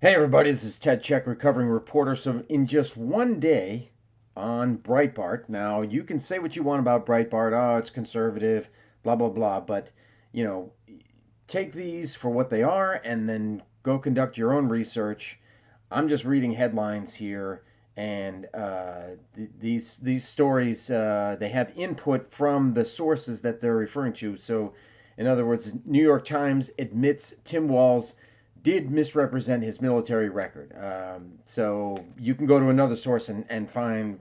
Hey everybody, this is Ted Check, recovering reporter. So in just one day on Breitbart, now you can say what you want about Breitbart. Oh, it's conservative, blah blah blah. But you know, take these for what they are, and then go conduct your own research. I'm just reading headlines here, and these stories they have input from the sources that they're referring to. So, in other words, New York Times admits Tim Walz did misrepresent his military record. So you can go to another source and find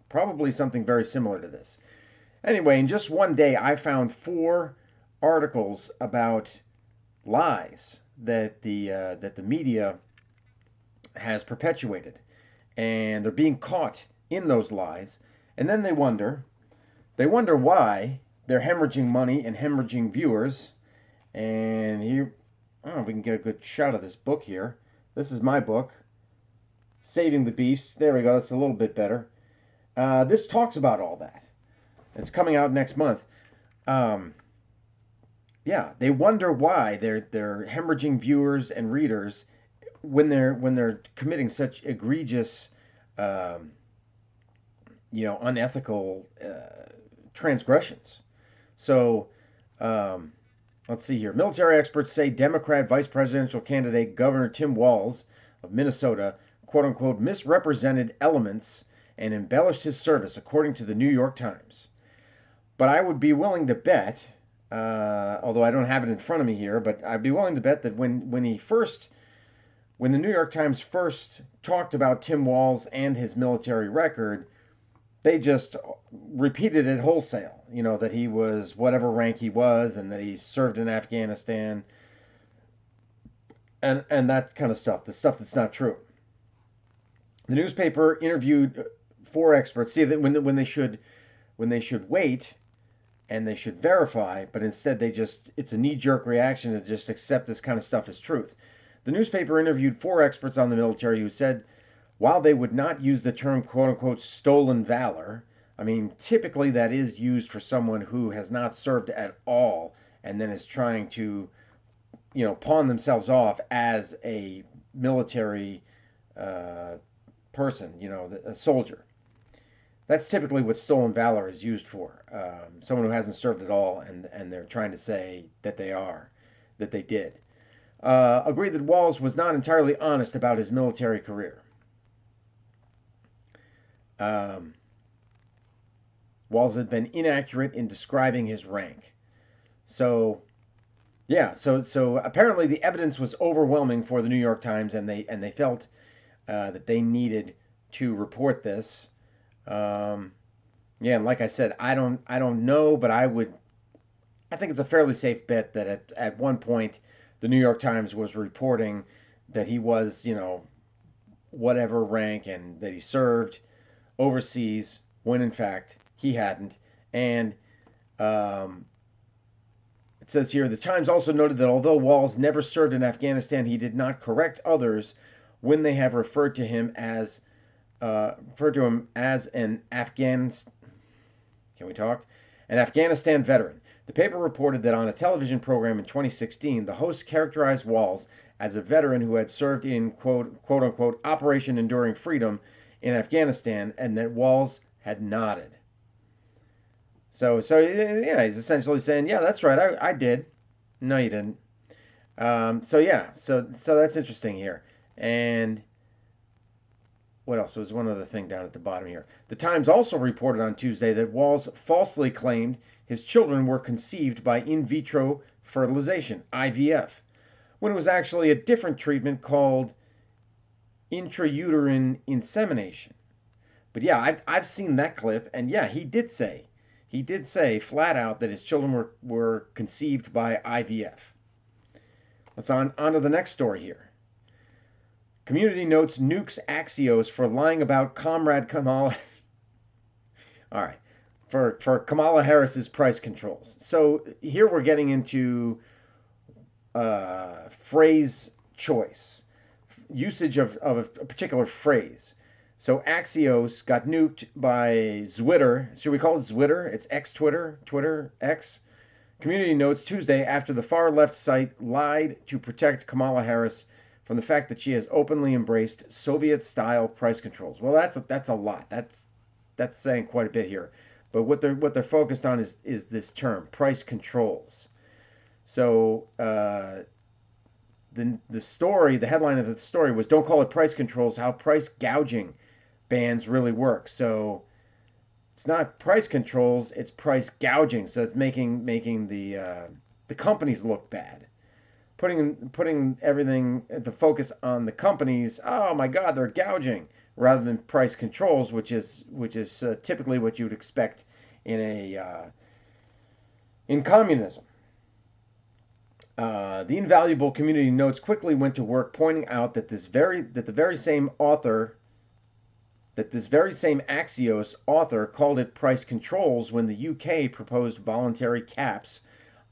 probably something very similar to this. Anyway, in just one day, I found four articles about lies that the media has perpetuated, and they're being caught in those lies, and then they wonder why they're hemorrhaging money and hemorrhaging viewers. And here, I don't know if we can get a good shot of this book here. This is my book, Saving the Beast. There we go. That's a little bit better. This talks about all that. It's coming out next month. Um, yeah, they wonder why they're hemorrhaging viewers and readers when they're committing such egregious, um, unethical transgressions. So, um, let's see here. Military experts say Democrat vice presidential candidate Governor Tim Walz of Minnesota, quote unquote, misrepresented elements and embellished his service, according to the New York Times. But I would be willing to bet, although I don't have it in front of me here, but I'd be willing to bet that when the New York Times first talked about Tim Walz and his military record, they just repeated it wholesale. That he was whatever rank he was, and that he served in Afghanistan, and that kind of stuff. The stuff that's not true. The newspaper interviewed four experts. See that when they should wait and they should verify, but instead it's a knee jerk reaction to just accept this kind of stuff as truth. The newspaper interviewed four experts on the military who said while they would not use the term quote unquote stolen valor, I mean, typically that is used for someone who has not served at all and then is trying to, pawn themselves off as a military uh, person, a soldier. That's typically what stolen valor is used for. Someone who hasn't served at all and they're trying to say that they did. Agreed that Walz was not entirely honest about his military career. Um, Walz had been inaccurate in describing his rank. So yeah, so apparently the evidence was overwhelming for the New York Times, and they felt that they needed to report this. Um, yeah, and like I said, I don't know, but I think it's a fairly safe bet that at one point the New York Times was reporting that he was, whatever rank, and that he served overseas when in fact he hadn't. And um, it says here the Times also noted that although Walz never served in Afghanistan, he did not correct others when they have referred to him as an Afghan. Can we talk? An Afghanistan veteran. The paper reported that on a television program in 2016, the host characterized Walz as a veteran who had served in quote unquote Operation Enduring Freedom in Afghanistan, and that Walz had nodded. So yeah, he's essentially saying, yeah, that's right, I did. No, you didn't. So yeah, so that's interesting here. And what else? There was one other thing down at the bottom here. The Times also reported on Tuesday that Walz falsely claimed his children were conceived by in vitro fertilization, IVF, when it was actually a different treatment called intrauterine insemination. But yeah, I've seen that clip, and yeah, he did say flat out that his children were conceived by IVF. Let's on to the next story here. Community notes nukes Axios for lying about Comrade Kamala. All right, for Kamala Harris's price controls. So here we're getting into phrase choice, usage of a particular phrase. So Axios got nuked by Zwitter. Should we call it Zwitter? It's X Twitter, Twitter X. Community notes Tuesday after the far left site lied to protect Kamala Harris from the fact that she has openly embraced Soviet-style price controls. Well, that's a lot. That's saying quite a bit here. But what they're focused on is this term, price controls. So the headline of the story was "Don't call it price controls. How price gouging bans really work." So it's not price controls; it's price gouging. So it's making the companies look bad, putting everything the focus on the companies. Oh my God, they're gouging rather than price controls, which is typically what you would expect in communism. The invaluable community notes quickly went to work pointing out that this very same Axios author called it price controls when the UK proposed voluntary caps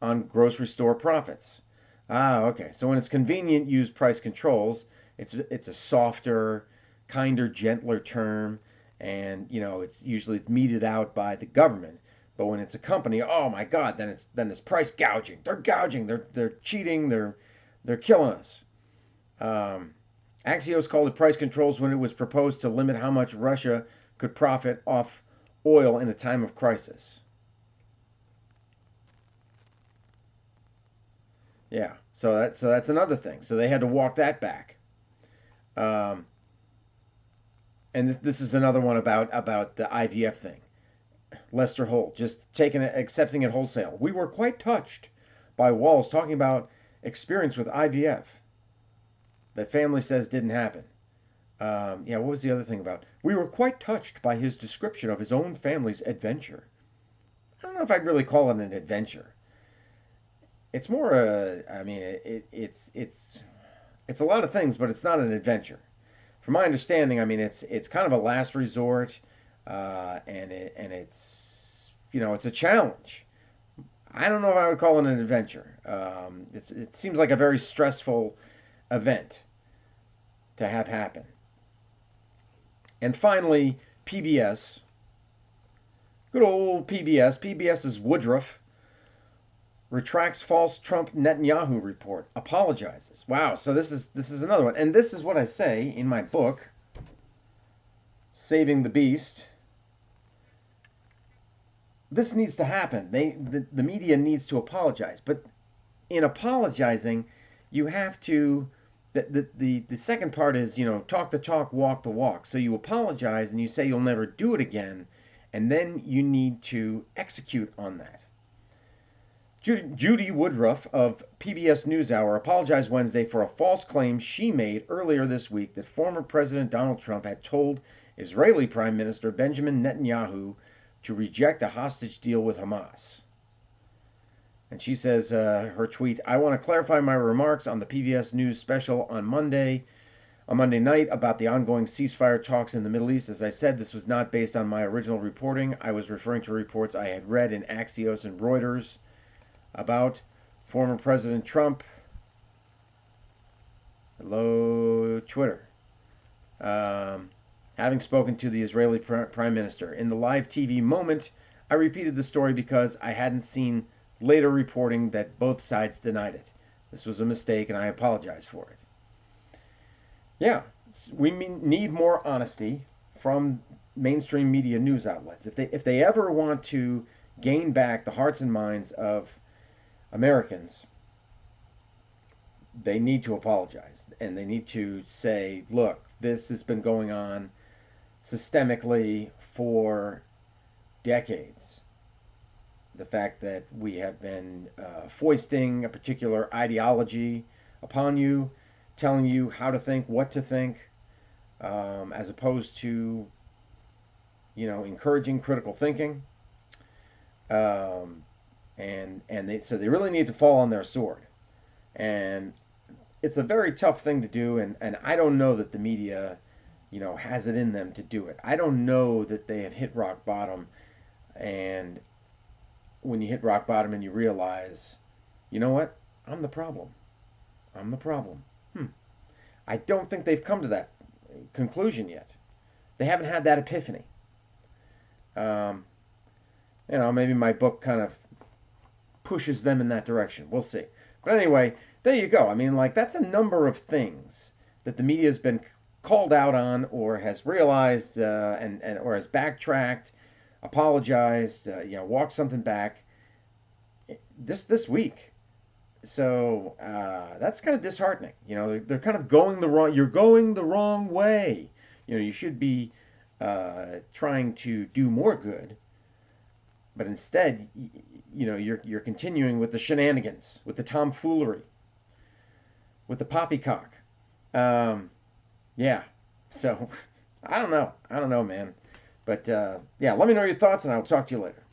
on grocery store profits. Okay. So when it's convenient, use price controls. It's a softer, kinder, gentler term, and it's usually meted out by the government. But when it's a company, oh my God, then it's price gouging. They're gouging. They're cheating. They're killing us. Axios called it price controls when it was proposed to limit how much Russia could profit off oil in a time of crisis. Yeah, so that's another thing. So they had to walk that back. Um, and this is another one about the IVF thing. Lester Holt just accepting it wholesale. We were quite touched by Walls talking about experience with IVF that family says didn't happen. Yeah, what was the other thing about? We were quite touched by his description of his own family's adventure. I don't know if I'd really call it an adventure. It's more I mean, it's a lot of things, but it's not an adventure. From my understanding, I mean, it's kind of a last resort, and it's a challenge. I don't know if I would call it an adventure. It seems like a very stressful event to have happen. And finally, PBS, good old PBS. PBS's Woodruff retracts false Trump Netanyahu report, apologizes. Wow, so this is another one. And this is what I say in my book, Saving the Beast. This needs to happen. The media needs to apologize. But in apologizing, you have to the second part is, talk the talk, walk the walk. So you apologize and you say you'll never do it again, and then you need to execute on that. Judy Woodruff of PBS NewsHour apologized Wednesday for a false claim she made earlier this week that former President Donald Trump had told Israeli Prime Minister Benjamin Netanyahu to reject a hostage deal with Hamas. And she says, her tweet, I want to clarify my remarks on the PBS News special on Monday night about the ongoing ceasefire talks in the Middle East. As I said, this was not based on my original reporting. I was referring to reports I had read in Axios and Reuters about former President Trump. Hello, Twitter. Having spoken to the Israeli Prime Minister. In the live TV moment, I repeated the story because I hadn't seen later reporting that both sides denied it. This was a mistake and I apologize for it. Yeah, we need more honesty from mainstream media news outlets. If they ever want to gain back the hearts and minds of Americans, they need to apologize and they need to say, look, this has been going on systemically for decades. The fact that we have been foisting a particular ideology upon you, telling you how to think, what to think, as opposed to, encouraging critical thinking. So they really need to fall on their sword. And it's a very tough thing to do, and I don't know that the media, has it in them to do it. I don't know that they have hit rock bottom, and when you hit rock bottom and you realize, you know what? I'm the problem. I'm the problem. I don't think they've come to that conclusion yet. They haven't had that epiphany. Maybe my book kind of pushes them in that direction. We'll see. But anyway, there you go. I mean, that's a number of things that the media has been called out on or has realized and or has backtracked, apologized, walked something back just this week. So that's kind of disheartening. They're kind of going the wrong. You're going the wrong way. You should be trying to do more good, but instead, you're continuing with the shenanigans, with the tomfoolery, with the poppycock. Yeah. So I don't know. I don't know, man. But yeah, let me know your thoughts, and I'll talk to you later.